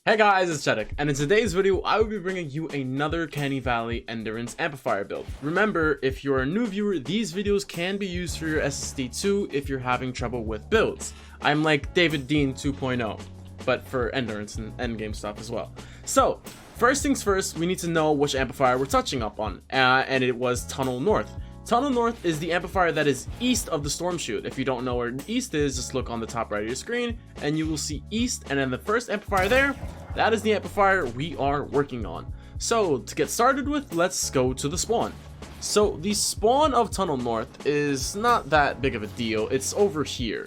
Hey guys, it's Chedic, and in today's video, I will be bringing you another Canny Valley Endurance amplifier build. Remember, if you're a new viewer, these videos can be used for your SSD2 if you're having trouble with builds. I'm like David Dean 2.0, but for endurance and endgame stuff as well. So, first things first, we need to know which amplifier we're touching up on, and it was Tunnel North. Tunnel North is the amplifier that is east of the storm chute. If you don't know where east is, just look on the top right of your screen and you will see east, and then the first amplifier there, that is the amplifier we are working on. So to get started with, let's go to the spawn. So the spawn of Tunnel North is not that big of a deal. It's over here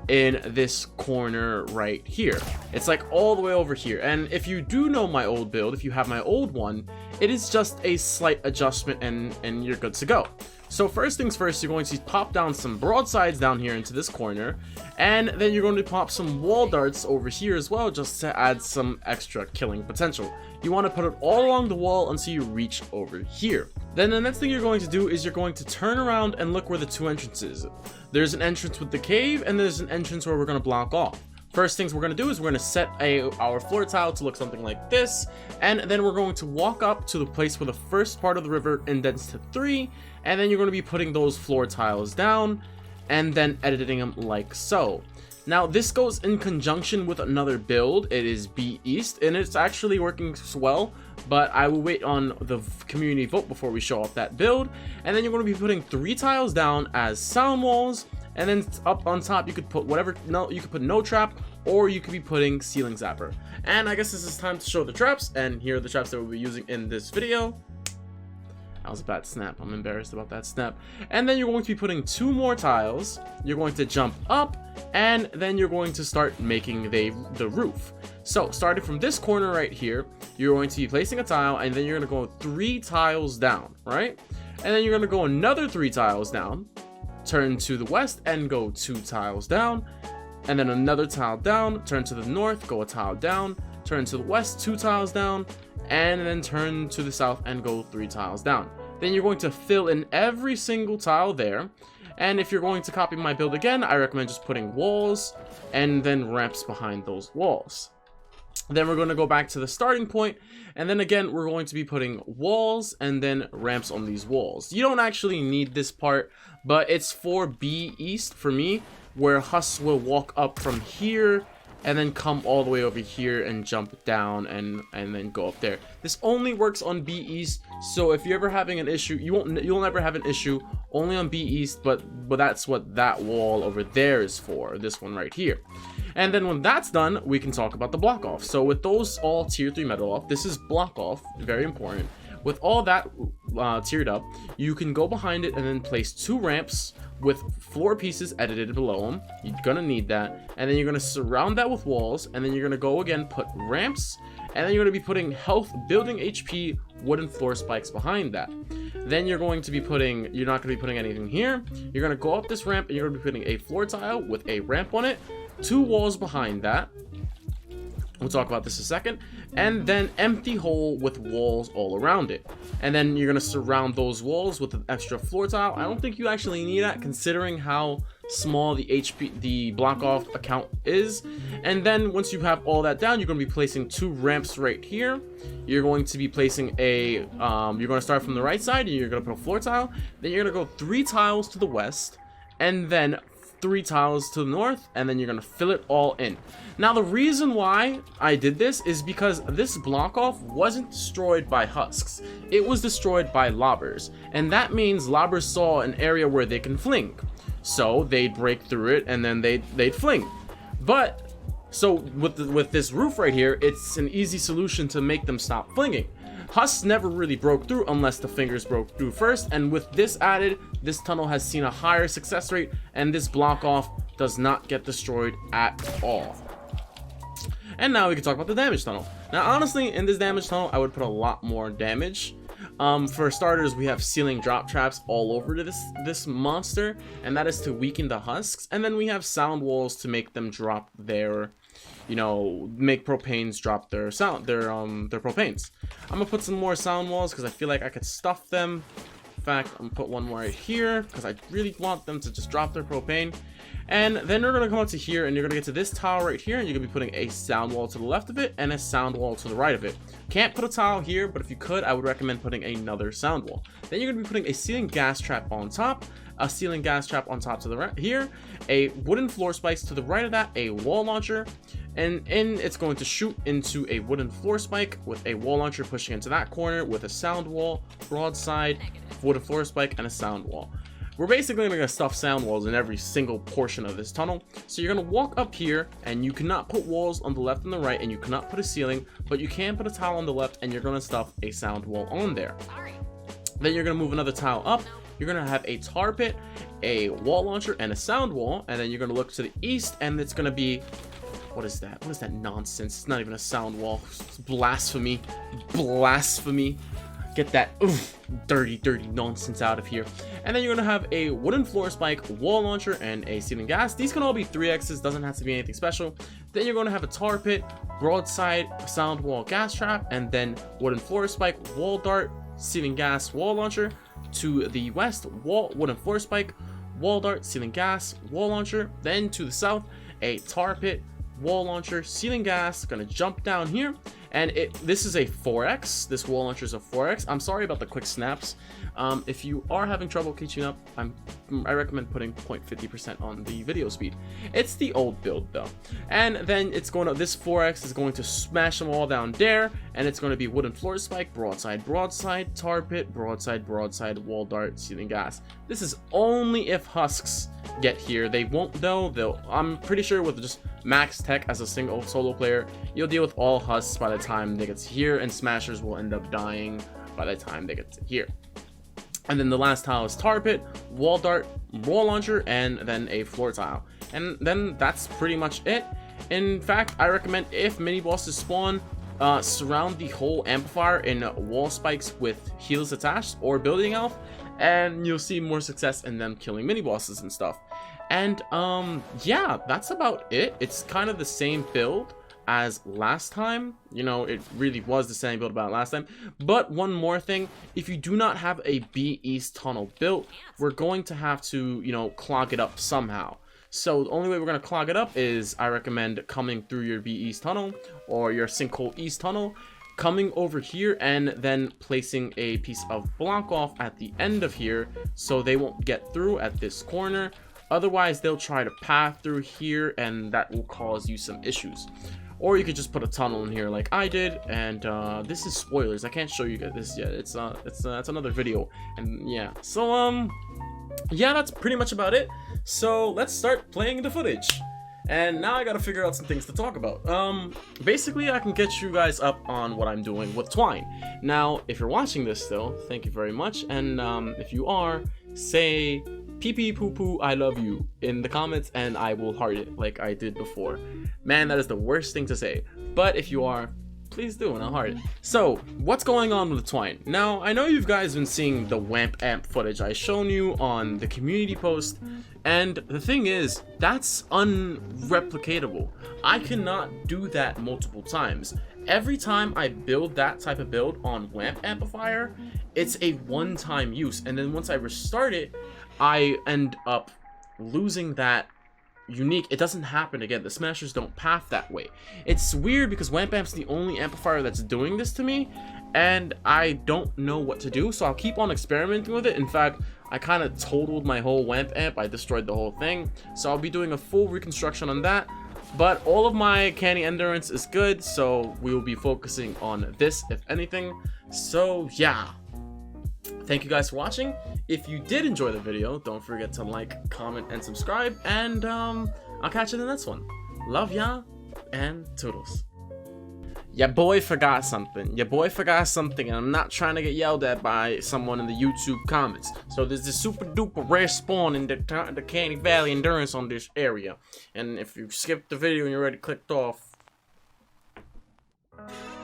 in this corner right here. It's like all the way over here, and if you do know my old build, if you have my old one, it is just a slight adjustment and you're good to go. So first things first, you're going to pop down some broadsides down here into this corner, and then you're going to pop some wall darts over here as well, just to add some extra killing potential. You want to put it all along the wall until you reach over here. Then the next thing you're going to do is you're going to turn around and look where the two entrances. There's an entrance with the cave, and there's an entrance where we're going to block off. First things we're going to do is we're going to set our floor tile to look something like this, and then we're going to walk up to the place where the first part of the river indents to 3, and then you're going to be putting those floor tiles down and then editing them like so. Now this goes in conjunction with another build. It is B East, and it's actually working well, but I will wait on the community vote before we show off that build. And then you're going to be putting 3 tiles down as sound walls, and then up on top you could put whatever, you could put no trap, or you could be putting ceiling zapper. And I guess this is time to show the traps, and here are the traps that we'll be using in this video. That was a bad snap. I'm embarrassed about that snap. And then you're going to be putting 2 more tiles. You're going to jump up, and then you're going to start making the roof. So starting from this corner right here, you're going to be placing a tile, and then you're going to go 3 tiles down, right? And then you're going to go another 3 tiles down, turn to the west and go 2 tiles down, and then another tile down, turn to the north, go a tile down, turn to the west, 2 tiles down, and then turn to the south and go 3 tiles down. Then you're going to fill in every single tile there. And if you're going to copy my build again, I recommend just putting walls and then ramps behind those walls. Then we're going to go back to the starting point, and then again we're going to be putting walls and then ramps on these walls. You don't actually need this part, but it's for B East for me, where Huss will walk up from here and then come all the way over here and jump down and then go up there. This only works on B East, so if you're ever having an issue, you'll never have an issue only on B East, but that's what that wall over there is for, this one right here. And then when that's done, we can talk about the block off. So with those all tier 3 metal off, this is block off, very important. With all that tiered up, you can go behind it and then place 2 ramps with 4 pieces edited below them. You're gonna need that, and then you're gonna surround that with walls, and then you're gonna go again, put ramps, and then you're gonna be putting health, building HP, wooden floor spikes behind that. Then you're going to be putting, you're not gonna be putting anything here. You're gonna go up this ramp, and you're gonna be putting a floor tile with a ramp on it, 2 walls behind that. We'll talk about this in a second. And then empty hole with walls all around it. And then you're going to surround those walls with an extra floor tile. I don't think you actually need that considering how small the block off account is. And then once you have all that down, you're going to be placing 2 ramps right here. You're going to be placing you're going to start from the right side, and you're going to put a floor tile. Then you're going to go 3 tiles to the west, and then 3 tiles to the north, and then you're gonna fill it all in. Now the reason why I did this is because this block off wasn't destroyed by husks, it was destroyed by lobbers, and that means lobbers saw an area where they can fling, so they'd break through it and then they'd fling. But so with this roof right here, it's an easy solution to make them stop flinging. Husks never really broke through unless the fingers broke through first, and with this added, this tunnel has seen a higher success rate, and this block off does not get destroyed at all. And now we can talk about the damage tunnel. Now honestly, in this damage tunnel, I would put a lot more damage. For starters, we have ceiling drop traps all over this monster, and that is to weaken the husks, and then we have sound walls to make them drop their, make propanes drop their propanes. I'm gonna put some more sound walls because I feel like I could stuff them fact, I'm gonna put one more right here because I really want them to just drop their propane. And then you're gonna come up to here and you're gonna get to this tile right here, and you're gonna be putting a sound wall to the left of it and a sound wall to the right of it. Can't put a tile here, but if you could, I would recommend putting another sound wall. Then you're gonna be putting a ceiling gas trap on top, a ceiling gas trap on top to the right here, a wooden floor spikes to the right of that, a wall launcher, and it's going to shoot into a wooden floor spike with a wall launcher pushing into that corner with a sound wall, broadside, wooden floor spike, and a sound wall. We're basically going to stuff sound walls in every single portion of this tunnel. So you're going to walk up here, and you cannot put walls on the left and the right, and you cannot put a ceiling, but you can put a tile on the left, and you're going to stuff a sound wall on there. Then you're going to move another tile up. You're going to have a tar pit, a wall launcher, and a sound wall. And then you're going to look to the east, and it's going to be... What is that? What is that nonsense? It's not even a sound wall. It's blasphemy. Blasphemy. Get that dirty nonsense out of here. And then you're going to have a wooden floor spike, wall launcher, and a ceiling gas. These can all be 3Xs. Doesn't have to be anything special. Then you're going to have a tar pit, broadside, sound wall, gas trap, and then wooden floor spike, wall dart, ceiling gas, wall launcher. To the west, wooden floor spike, wall dart, ceiling gas, wall launcher. Then to the south, a tar pit, wall launcher, ceiling gas. Gonna jump down here, and this is a 4X. This wall launcher is a 4X. I'm sorry about the quick snaps. If you are having trouble catching up, I recommend putting 0.50% on the video speed. It's the old build though. And then it's going to, this 4X is going to smash them all down there, and it's going to be wooden floor spike, broadside, broadside, tar pit, broadside, broadside, wall dart, ceiling gas. This is only if husks get here. They won't though. I'm pretty sure with just max tech as a single solo player, you'll deal with all husks by the time they get to here, and smashers will end up dying by the time they get to here. And then the last tile is tar pit, wall dart, wall launcher, and then a floor tile. And then that's pretty much it. In fact, I recommend if mini bosses spawn, surround the whole amplifier in wall spikes with heals attached or building elf, and you'll see more success in them killing mini bosses and stuff. And yeah, that's about it. It's kind of the same build as last time. You know, it really was the same build about last time. But one more thing, if you do not have a B East tunnel built, we're going to have to, you know, clog it up somehow. So the only way we're going to clog it up is I recommend coming through your B East tunnel or your Sinkhole East tunnel, coming over here and then placing a piece of block off at the end of here so they won't get through at this corner. Otherwise, they'll try to path through here, and that will cause you some issues. Or you could just put a tunnel in here like I did, and this is spoilers. I can't show you guys this yet. That's another video, and yeah. So yeah, that's pretty much about it. So let's start playing the footage. And now I gotta figure out some things to talk about. Basically, I can get you guys up on what I'm doing with Twine. Now, if you're watching this still, thank you very much. And if you are, say pee pee poo poo I love you in the comments, and I will heart it like I did before. Man, that is the worst thing to say. But if you are, please do, and I'll heart it. So, what's going on with Twine? Now, I know you guys been seeing the WAMP amp footage I shown you on the community post, and the thing is, that's unreplicatable. I cannot do that multiple times. Every time I build that type of build on WAMP amplifier, it's a one-time use, and then once I restart it, I end up losing that unique. It doesn't happen again. The smashers don't path that way. It's weird because WAMP amp's the only amplifier that's doing this to me, and I don't know what to do, so I'll keep on experimenting with it. In fact, I kind of totaled my whole WAMP amp. I destroyed the whole thing, so I'll be doing a full reconstruction on that. But all of my Canny Endurance is good, so we will be focusing on this, if anything. So yeah, thank you guys for watching. If you did enjoy the video, don't forget to like, comment, and subscribe, and I'll catch you in the next one. Love ya, and toodles. Your boy forgot something. Your boy forgot something, and I'm not trying to get yelled at by someone in the YouTube comments. So there's this super duper rare spawn in the Canny Valley Endurance on this area. And if you skipped the video and you already clicked off,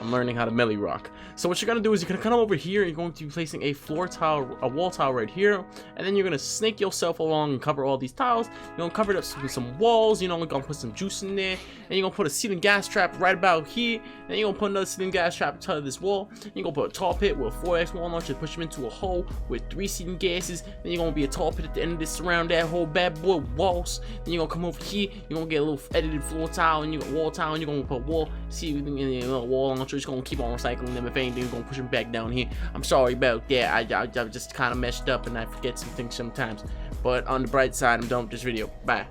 I'm learning how to melee rock. So what you're gonna do is you're gonna come over here and you're going to be placing a floor tile, a wall tile right here, and then you're gonna snake yourself along and cover all these tiles. You're gonna cover it up with some walls, you know, you're gonna put some juice in there, and you're gonna put a ceiling gas trap right about here, and you're gonna put another ceiling gas trap on top of this wall. You're gonna put a tall pit with a 4x wall launcher, push them into a hole with 3 ceiling gases. Then you're gonna be a tall pit at the end of this, surround that whole bad boy walls. Then you're gonna come over here, you're gonna get a little edited floor tile, and you got wall tile, and you're gonna put wall, see in the wall launcher. Just gonna keep on recycling them. If anything, you're gonna push them back down here. I'm sorry about that. I just kind of messed up and I forget some things sometimes. But on the bright side, I'm done with this video. Bye.